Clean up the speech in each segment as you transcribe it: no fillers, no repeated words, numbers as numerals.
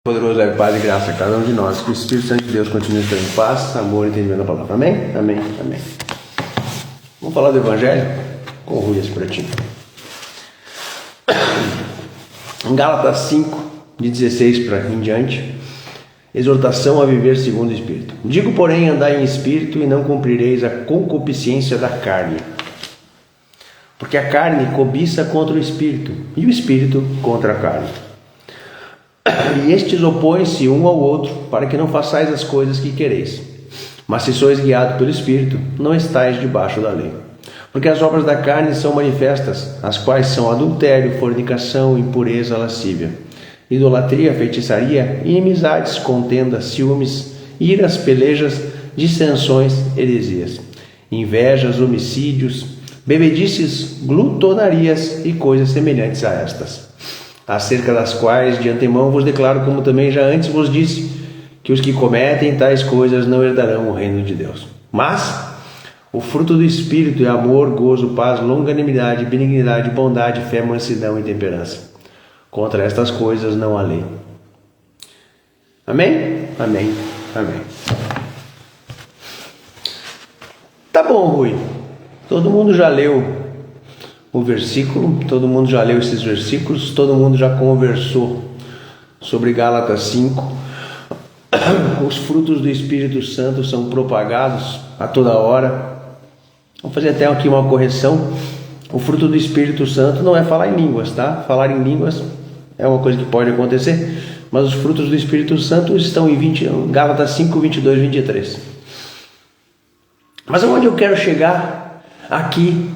Poderoso é paz e graça a cada um de nós. Que o Espírito Santo de Deus continue estando em paz, amor e entendimento da palavra. Amém? Amém? Amém. Vamos falar do Evangelho com o Rui Espretinho. Em Gálatas 5, de 16 para em diante, exortação a viver segundo o Espírito. Digo, porém, andai em Espírito e não cumprireis a concupiscência da carne. Porque a carne cobiça contra o Espírito e o Espírito contra a carne. E estes opõem-se um ao outro, para que não façais as coisas que quereis. Mas se sois guiados pelo Espírito, não estáis debaixo da lei. Porque as obras da carne são manifestas, as quais são adultério, fornicação, impureza, lascívia, idolatria, feitiçaria, inimizades, contendas, ciúmes, iras, pelejas, dissensões, heresias, invejas, homicídios, bebedices, glutonarias e coisas semelhantes a estas, acerca das quais de antemão vos declaro, como também já antes vos disse, que os que cometem tais coisas não herdarão o reino de Deus. Mas o fruto do Espírito é amor, gozo, paz, longanimidade, benignidade, bondade, fé, mansidão e temperança. Contra estas coisas não há lei. Amém? Amém. Amém. Tá bom, Rui. Todo mundo já leu o versículo, todo mundo já leu esses versículos, todo mundo já conversou sobre Gálatas 5. Os frutos do Espírito Santo são propagados a toda hora. Vamos fazer até aqui uma correção. O fruto do Espírito Santo não é falar em línguas, tá? Falar em línguas é uma coisa que pode acontecer, mas os frutos do Espírito Santo estão em Gálatas 5, 22 e 23. Mas aonde eu quero chegar aqui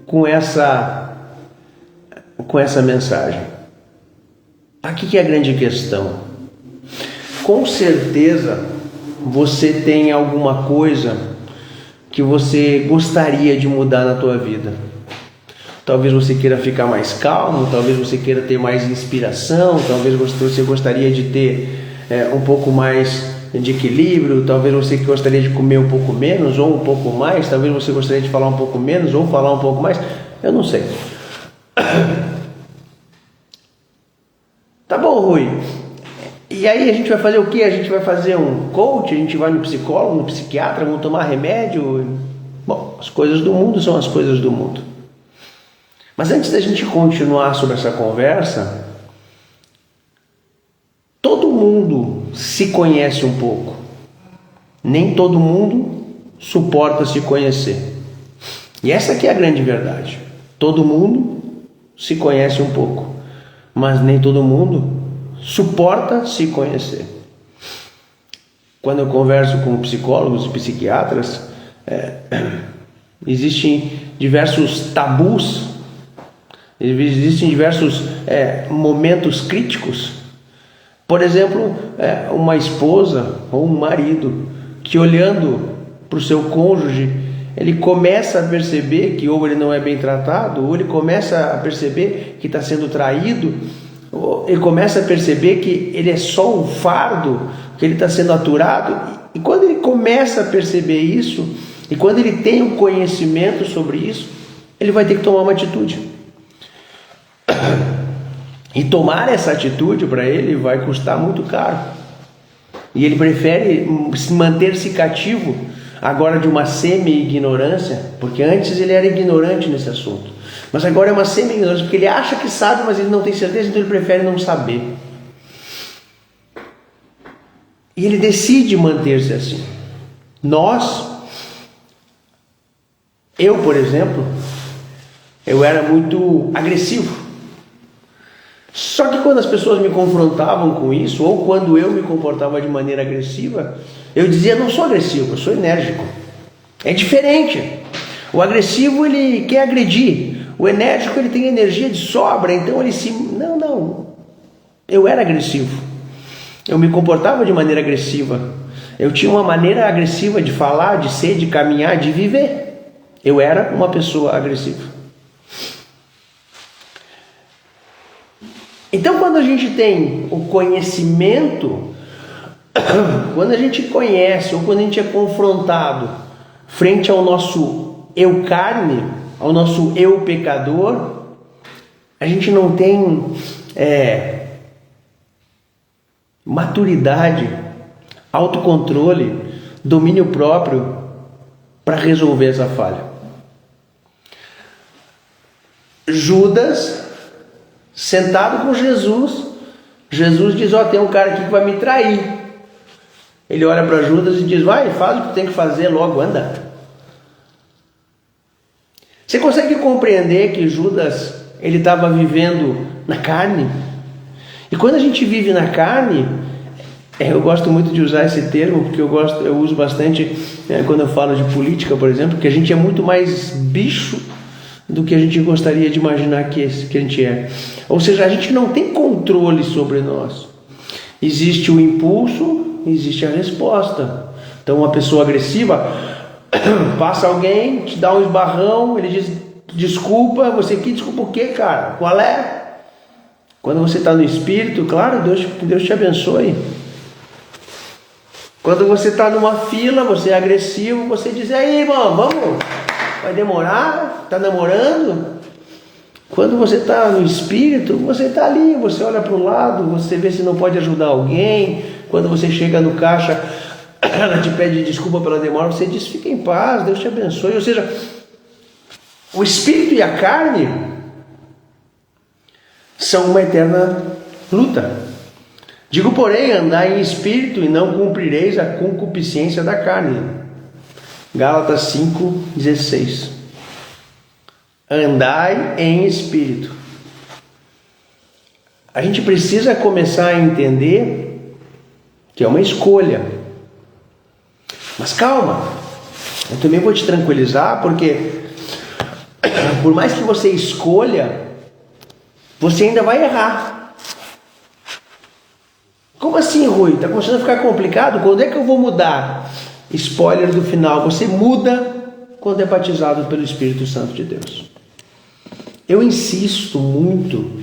com essa mensagem? Aqui que é a grande questão. Com certeza você tem alguma coisa que você gostaria de mudar na tua vida. Talvez você queira ficar mais calmo, talvez você queira ter mais inspiração, talvez você gostaria de ter um pouco mais de equilíbrio, talvez você gostaria de comer um pouco menos ou um pouco mais, talvez você gostaria de falar um pouco menos ou falar um pouco mais, eu não sei. Tá bom, Rui. E aí a gente vai fazer o quê? A gente vai fazer um coach, a gente vai no psicólogo, no psiquiatra, vamos tomar remédio. Bom, as coisas do mundo são as coisas do mundo. Mas antes da gente continuar sobre essa conversa, todo mundo se conhece um pouco. Nem todo mundo suporta se conhecer. E essa aqui é a grande verdade. Todo mundo se conhece um pouco, mas nem todo mundo suporta se conhecer. Quando eu converso com psicólogos e psiquiatras, existem diversos tabus, existem diversos momentos críticos. Por exemplo, uma esposa ou um marido que, olhando para o seu cônjuge, ele começa a perceber que ou ele não é bem tratado, ou ele começa a perceber que está sendo traído, ou ele começa a perceber que ele é só um fardo, que ele está sendo aturado. E quando ele começa a perceber isso, e quando ele tem um conhecimento sobre isso, ele vai ter que tomar uma atitude. E tomar essa atitude para ele vai custar muito caro. E ele prefere manter-se cativo agora de uma semi-ignorância, porque antes ele era ignorante nesse assunto, mas agora é uma semi-ignorância, porque ele acha que sabe, mas ele não tem certeza, então ele prefere não saber. E ele decide manter-se assim. Eu, por exemplo, eu era muito agressivo. Só que quando as pessoas me confrontavam com isso, ou quando eu me comportava de maneira agressiva, eu dizia: não sou agressivo, eu sou enérgico. É diferente. O agressivo, ele quer agredir. O enérgico, ele tem energia de sobra, então ele se... Não. Eu era agressivo. Eu me comportava de maneira agressiva. Eu tinha uma maneira agressiva de falar, de ser, de caminhar, de viver. Eu era uma pessoa agressiva. Então, quando a gente tem o conhecimento, quando a gente conhece ou quando a gente é confrontado frente ao nosso eu carne, ao nosso eu pecador, a gente não tem maturidade, autocontrole, domínio próprio para resolver essa falha. Judas, sentado com Jesus, Jesus diz: tem um cara aqui que vai me trair. Ele olha para Judas e diz: vai, faz o que tem que fazer, logo anda. Você consegue compreender que Judas, ele estava vivendo na carne? E quando a gente vive na carne, eu gosto muito de usar esse termo, porque eu uso bastante quando eu falo de política, por exemplo, que a gente é muito mais bicho do que a gente gostaria de imaginar que a gente é. Ou seja, a gente não tem controle sobre nós. Existe o impulso, existe a resposta. Então uma pessoa agressiva passa alguém, te dá um esbarrão, ele diz: desculpa, você que desculpa o quê, cara? Qual é? Quando você está no Espírito, claro, Deus te abençoe. Quando você está numa fila, você é agressivo, você diz: aí, irmão, vamos? Vai demorar? Está namorando? Quando você está no Espírito, você está ali, você olha para o lado, você vê se não pode ajudar alguém. Quando você chega no caixa, ela te pede desculpa pela demora, você diz: fica em paz, Deus te abençoe. Ou seja, o Espírito e a carne são uma eterna luta. Digo, porém, andai em Espírito e não cumprireis a concupiscência da carne. Gálatas 5:16. Andai em Espírito. A gente precisa começar a entender que é uma escolha. Mas calma, eu também vou te tranquilizar, porque por mais que você escolha, você ainda vai errar. Como assim, Rui? Está começando a ficar complicado? Quando é que eu vou mudar? Spoiler do final: você muda quando é batizado pelo Espírito Santo de Deus. Eu insisto muito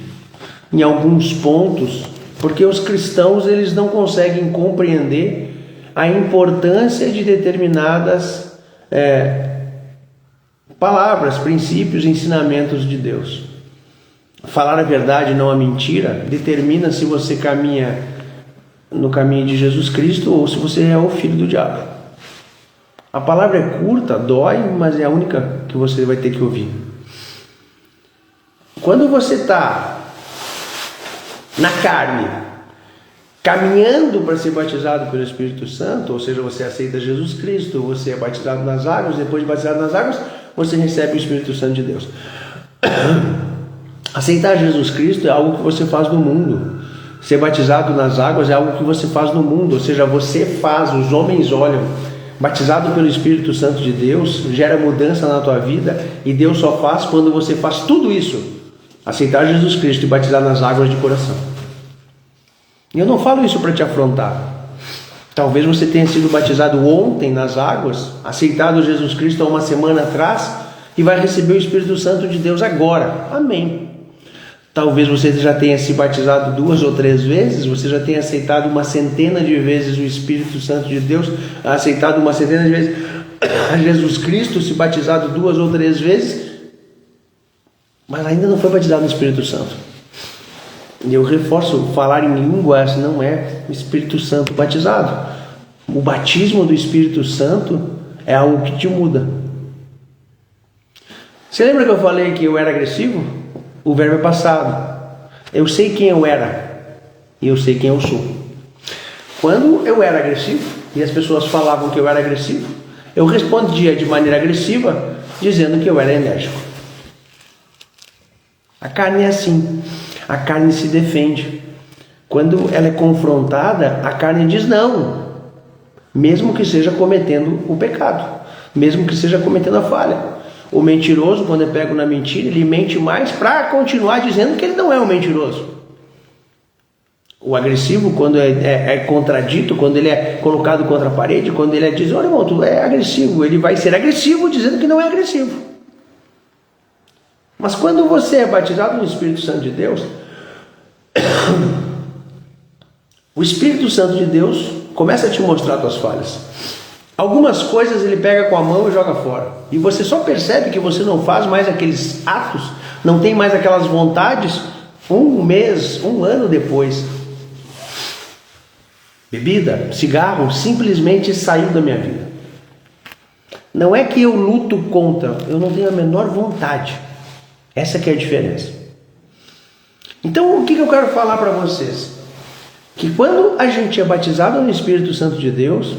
em alguns pontos, porque os cristãos eles não conseguem compreender a importância de determinadas palavras, princípios, ensinamentos de Deus. Falar a verdade, não a mentira, determina se você caminha no caminho de Jesus Cristo ou se você é o filho do diabo. A palavra é curta, dói, mas é a única que você vai ter que ouvir. Quando você está na carne, caminhando para ser batizado pelo Espírito Santo, ou seja, você aceita Jesus Cristo, você é batizado nas águas, depois de batizado nas águas, você recebe o Espírito Santo de Deus. Aceitar Jesus Cristo é algo que você faz no mundo. Ser batizado nas águas é algo que você faz no mundo, ou seja, você faz, os homens olham. Batizado pelo Espírito Santo de Deus, gera mudança na tua vida, e Deus só faz quando você faz tudo isso. Aceitar Jesus Cristo e batizar nas águas de coração. E eu não falo isso para te afrontar. Talvez você tenha sido batizado ontem nas águas, aceitado Jesus Cristo há uma semana atrás, e vai receber o Espírito Santo de Deus agora. Amém. Talvez você já tenha se batizado 2 ou 3 vezes, você já tenha aceitado uma centena de vezes o Espírito Santo de Deus, aceitado uma centena de vezes Jesus Cristo, se batizado 2 ou 3 vezes, mas ainda não foi batizado no Espírito Santo. E eu reforço, falar em línguas não é o Espírito Santo batizado. O batismo do Espírito Santo é algo que te muda. Você lembra que eu falei que eu era agressivo? O verbo é passado. Eu sei quem eu era e eu sei quem eu sou. Quando eu era agressivo e as pessoas falavam que eu era agressivo, eu respondia de maneira agressiva, dizendo que eu era enérgico. A carne é assim. A carne se defende. Quando ela é confrontada, a carne diz não, mesmo que seja cometendo o pecado, mesmo que seja cometendo a falha. O mentiroso, quando é pego na mentira, ele mente mais para continuar dizendo que ele não é um mentiroso. O agressivo, quando é contradito, quando ele é colocado contra a parede, quando ele diz: olha, irmão, tu é agressivo, ele vai ser agressivo dizendo que não é agressivo. Mas quando você é batizado no Espírito Santo de Deus, o Espírito Santo de Deus começa a te mostrar as tuas falhas. Algumas coisas ele pega com a mão e joga fora. E você só percebe que você não faz mais aqueles atos, não tem mais aquelas vontades, 1 mês, 1 ano depois. bebida, cigarro, simplesmente saiu da minha vida. Não é que eu luto contra, eu não tenho a menor vontade. Essa que é a diferença. Então, o que eu quero falar para vocês? Que quando a gente é batizado no Espírito Santo de Deus,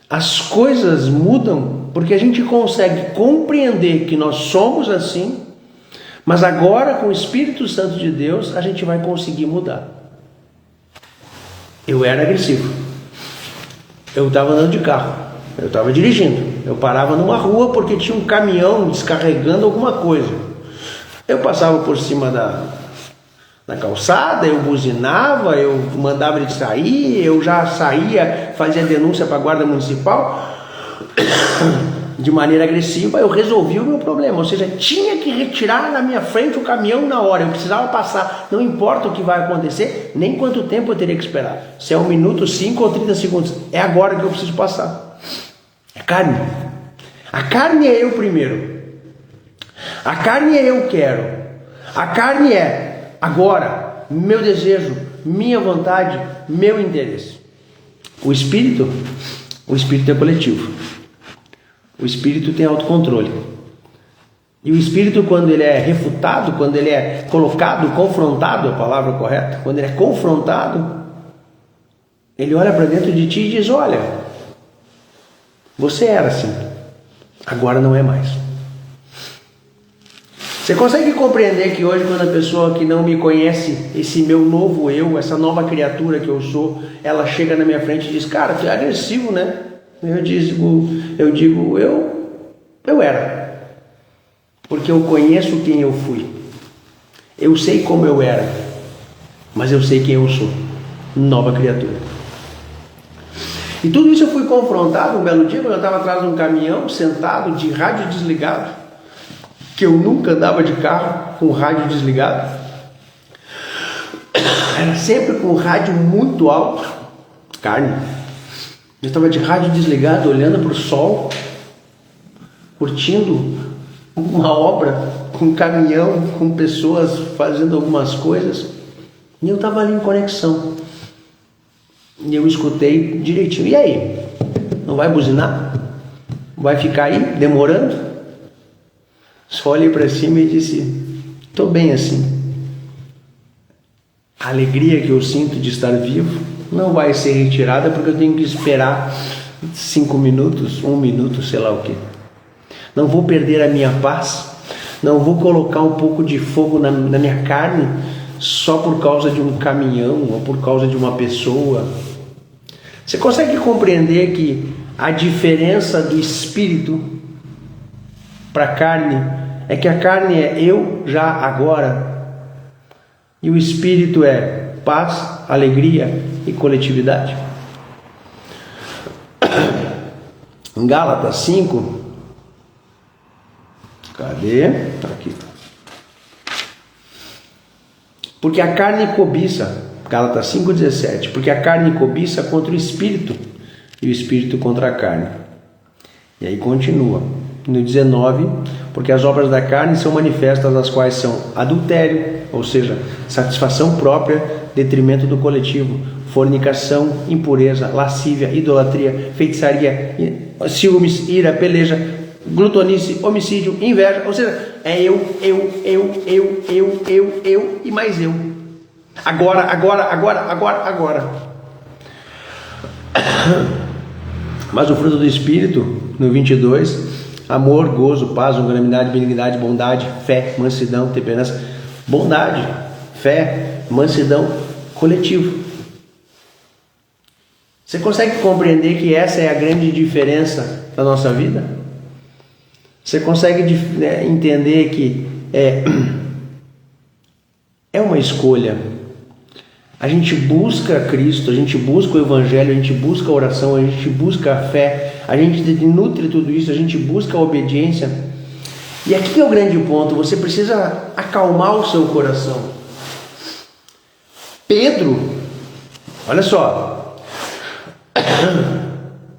as coisas mudam, porque a gente consegue compreender que nós somos assim, mas agora com o Espírito Santo de Deus, a gente vai conseguir mudar. Eu era agressivo. Eu estava andando de carro, eu estava dirigindo, eu parava numa rua porque tinha um caminhão descarregando alguma coisa. Eu passava por cima da calçada, eu buzinava, eu mandava ele sair, eu já saía, fazia denúncia para a guarda municipal de maneira agressiva. Eu resolvi o meu problema, ou seja, tinha que retirar na minha frente o caminhão na hora, eu precisava passar, não importa o que vai acontecer, nem quanto tempo eu teria que esperar, se é 1 minuto, 5 ou 30 segundos, é agora que eu preciso passar. É carne, a carne é eu primeiro, a carne é eu quero, a carne é agora, meu desejo, minha vontade, meu interesse. O espírito é coletivo. O espírito tem autocontrole. E o espírito, quando ele é refutado, quando ele é colocado, confrontado, a palavra correta, quando ele é confrontado, ele olha para dentro de ti e diz: olha, você era assim, agora não é mais. Você consegue compreender que hoje, quando a pessoa que não me conhece, esse meu novo eu, essa nova criatura que eu sou, ela chega na minha frente e diz: cara, tu é agressivo, né? Eu digo, eu era. Porque eu conheço quem eu fui. Eu sei como eu era, mas eu sei quem eu sou. Nova criatura. E tudo isso eu fui confrontado um belo dia, quando eu estava atrás de um caminhão, sentado, de rádio desligado, que eu nunca andava de carro com o rádio desligado, era sempre com o rádio muito alto, carne. Eu estava de rádio desligado, olhando para o sol, curtindo uma obra, com um caminhão, com pessoas fazendo algumas coisas, e eu estava ali em conexão, e eu escutei direitinho. E aí? Não vai buzinar? Vai ficar aí, demorando? Só olhei para cima e disse: estou bem assim. A alegria que eu sinto de estar vivo não vai ser retirada, porque eu tenho que esperar 5 minutos, 1 minuto, sei lá o que. Não vou perder a minha paz, não vou colocar um pouco de fogo na minha carne só por causa de um caminhão ou por causa de uma pessoa. Você consegue compreender que a diferença do espírito para a carne é que a carne é eu já agora, e o espírito é paz, alegria e coletividade? Em Gálatas 5, cadê? Aqui. Porque a carne cobiça, Gálatas 5,17, porque a carne cobiça contra o espírito e o espírito contra a carne. E aí continua no 19, porque as obras da carne são manifestas, as quais são adultério, ou seja, satisfação própria, detrimento do coletivo, fornicação, impureza, lascívia, idolatria, feitiçaria, ciúmes, ira, peleja, glutonice, homicídio, inveja. Ou seja, é eu e mais eu. Agora. Mas o fruto do Espírito, no 22, amor, gozo, paz, longanimidade, benignidade, bondade, fé, mansidão, temperança. Bondade, fé, mansidão, coletivo. Você consegue compreender que essa é a grande diferença da nossa vida? Você consegue entender que é uma escolha. A gente busca Cristo, a gente busca o Evangelho, a gente busca a oração, a gente busca a fé, a gente nutre tudo isso, a gente busca a obediência. E aqui é o grande ponto: você precisa acalmar o seu coração. Pedro, olha só,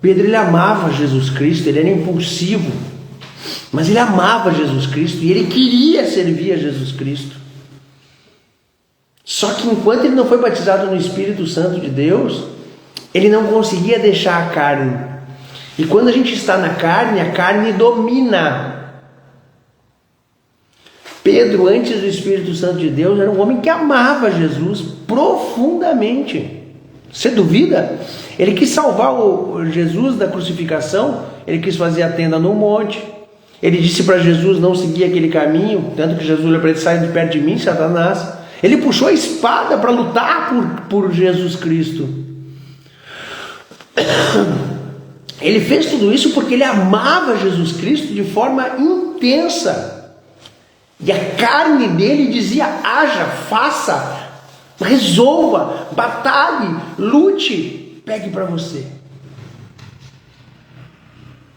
Pedro, ele amava Jesus Cristo, ele era impulsivo, mas ele amava Jesus Cristo e ele queria servir a Jesus Cristo. Só que enquanto ele não foi batizado no Espírito Santo de Deus, ele não conseguia deixar a carne. E quando a gente está na carne, a carne domina. Pedro, antes do Espírito Santo de Deus, era um homem que amava Jesus profundamente. Você duvida? Ele quis salvar o Jesus da crucificação, ele quis fazer a tenda no monte. Ele disse para Jesus não seguir aquele caminho, tanto que Jesus olhou para ele: sai de perto de mim, Satanás. Ele puxou a espada para lutar por Jesus Cristo. Ele fez tudo isso porque ele amava Jesus Cristo de forma intensa. E a carne dele dizia: haja, faça, resolva, batalhe, lute, pegue para você.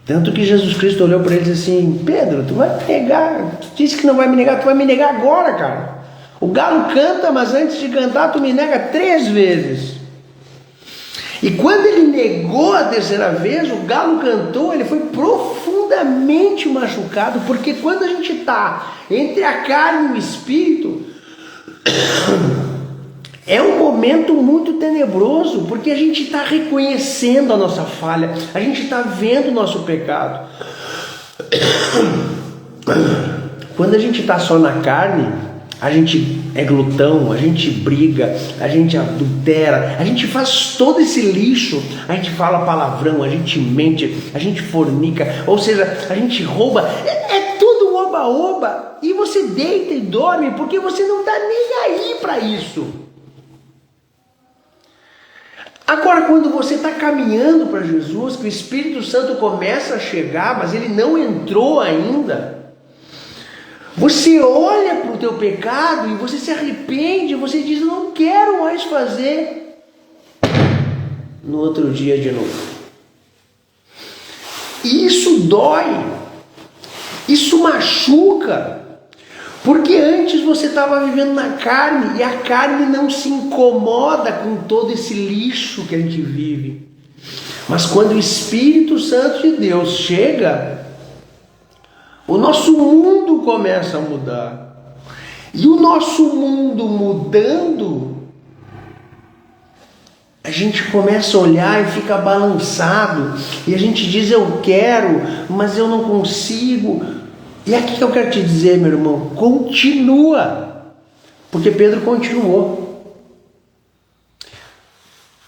Tanto que Jesus Cristo olhou para ele e disse assim: Pedro, tu vai me negar, tu disse que não vai me negar, tu vai me negar agora, cara. O galo canta, mas antes de cantar tu me nega 3 vezes. E quando ele negou a 3ª vez, o galo cantou, ele foi profundamente machucado, porque quando a gente está entre a carne e o espírito, é um momento muito tenebroso, porque a gente está reconhecendo a nossa falha, a gente está vendo o nosso pecado. Quando a gente está só na carne, a gente é glutão, a gente briga, a gente adultera, a gente faz todo esse lixo, a gente fala palavrão, a gente mente, a gente fornica, ou seja, a gente rouba, é tudo oba-oba, e você deita e dorme porque você não está nem aí para isso. Agora, quando você está caminhando para Jesus, que o Espírito Santo começa a chegar, mas ele não entrou ainda, você olha para o teu pecado e você se arrepende, você diz: eu não quero mais fazer. No outro dia de novo. E isso dói, isso machuca, porque antes você estava vivendo na carne, e a carne não se incomoda com todo esse lixo que a gente vive. Mas quando o Espírito Santo de Deus chega, o nosso mundo começa a mudar. E o nosso mundo mudando, a gente começa a olhar e fica balançado. E a gente diz: eu quero, mas eu não consigo. E aqui que eu quero te dizer, meu irmão, continua. Porque Pedro continuou.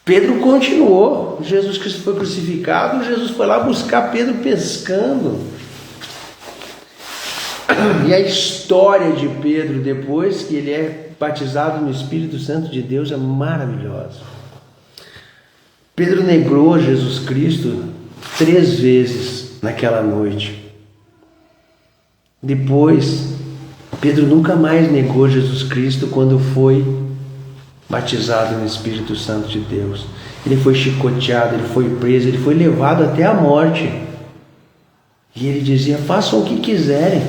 Pedro continuou. Jesus Cristo foi crucificado, Jesus foi lá buscar Pedro pescando. E a história de Pedro, depois que ele é batizado no Espírito Santo de Deus, é maravilhosa. Pedro negou Jesus Cristo 3 vezes naquela noite. Depois, Pedro nunca mais negou Jesus Cristo quando foi batizado no Espírito Santo de Deus. Ele foi chicoteado, ele foi preso, ele foi levado até a morte. E ele dizia: façam o que quiserem,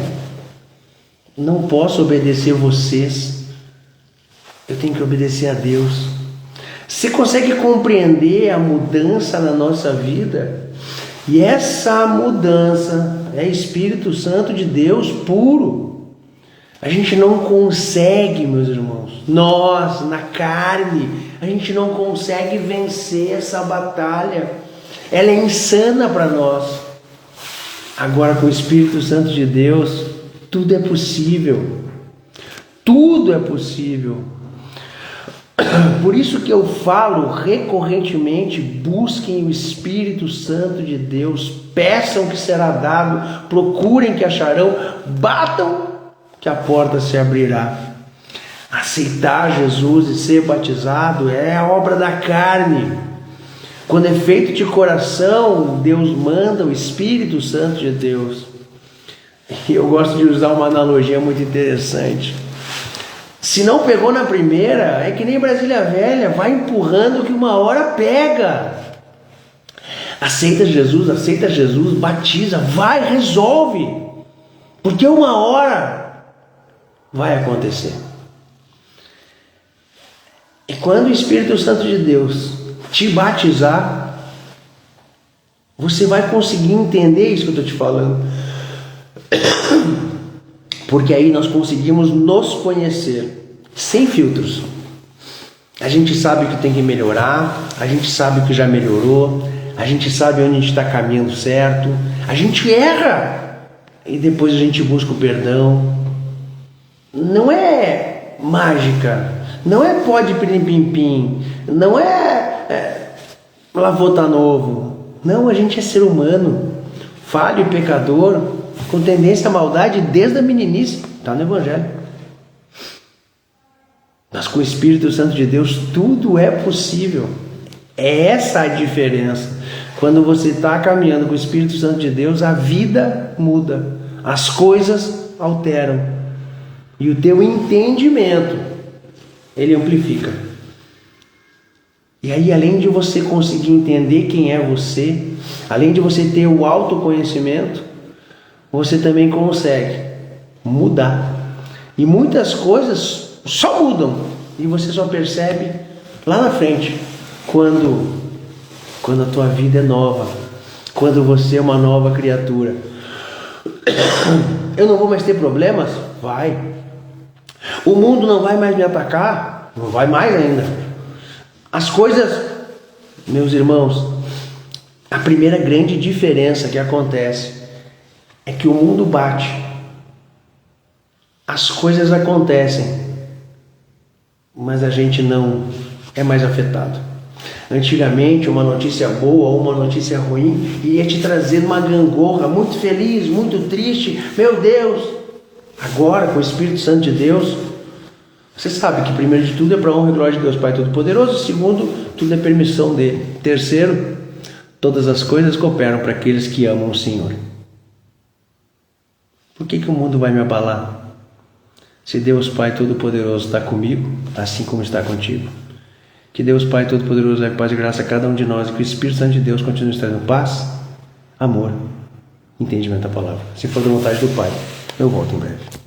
não posso obedecer vocês, eu tenho que obedecer a Deus. Você consegue compreender a mudança na nossa vida? E essa mudança é Espírito Santo de Deus puro. A gente não consegue, meus irmãos, nós na carne, a gente não consegue vencer essa batalha. Ela é insana para nós. Agora, com o Espírito Santo de Deus, tudo é possível. Tudo é possível. Por isso que eu falo recorrentemente: busquem o Espírito Santo de Deus, peçam que será dado, procurem que acharão, batam que a porta se abrirá. Aceitar Jesus e ser batizado é a obra da carne. Quando é feito de coração, Deus manda o Espírito Santo de Deus. E eu gosto de usar uma analogia muito interessante. Se não pegou na primeira, é que nem Brasília Velha, vai empurrando que uma hora pega. Aceita Jesus, batiza, vai, resolve. Porque uma hora vai acontecer. E quando o Espírito Santo de Deus te batizar, você vai conseguir entender isso que eu estou te falando. Porque aí nós conseguimos nos conhecer sem filtros. A gente sabe o que tem que melhorar, a gente sabe o que já melhorou, a gente sabe onde a gente está caminhando certo, a gente erra e depois a gente busca o perdão. Não é mágica, não é pó de pirim-pim-pim, não é lavou tá novo. Não, a gente é ser humano, falho e pecador, com tendência à maldade desde a meninice, está no Evangelho. Mas com o Espírito Santo de Deus tudo é possível. É essa a diferença. Quando você está caminhando com o Espírito Santo de Deus, a vida muda, as coisas alteram e o teu entendimento ele amplifica. E aí, além de você conseguir entender quem é você, além de você ter o autoconhecimento, você também consegue mudar. E muitas coisas só mudam e você só percebe lá na frente, quando a tua vida é nova, quando você é uma nova criatura. Eu não vou mais ter problemas? Vai. O mundo não vai mais me atacar? Não vai mais ainda. As coisas, meus irmãos, a primeira grande diferença que acontece é que o mundo bate, as coisas acontecem, mas a gente não é mais afetado. Antigamente, uma notícia boa ou uma notícia ruim iria te trazer uma gangorra, muito feliz, muito triste. Meu Deus! Agora, com o Espírito Santo de Deus, você sabe que primeiro de tudo é para a honra e glória de Deus Pai Todo-Poderoso. Segundo, tudo é permissão dele. Terceiro, todas as coisas cooperam para aqueles que amam o Senhor. Por que o mundo vai me abalar? Se Deus Pai Todo-Poderoso está comigo, assim como está contigo. Que Deus Pai Todo-Poderoso leve paz e graça a cada um de nós e que o Espírito Santo de Deus continue nos trazendo paz, amor, entendimento da palavra. Se for da vontade do Pai, eu volto em breve.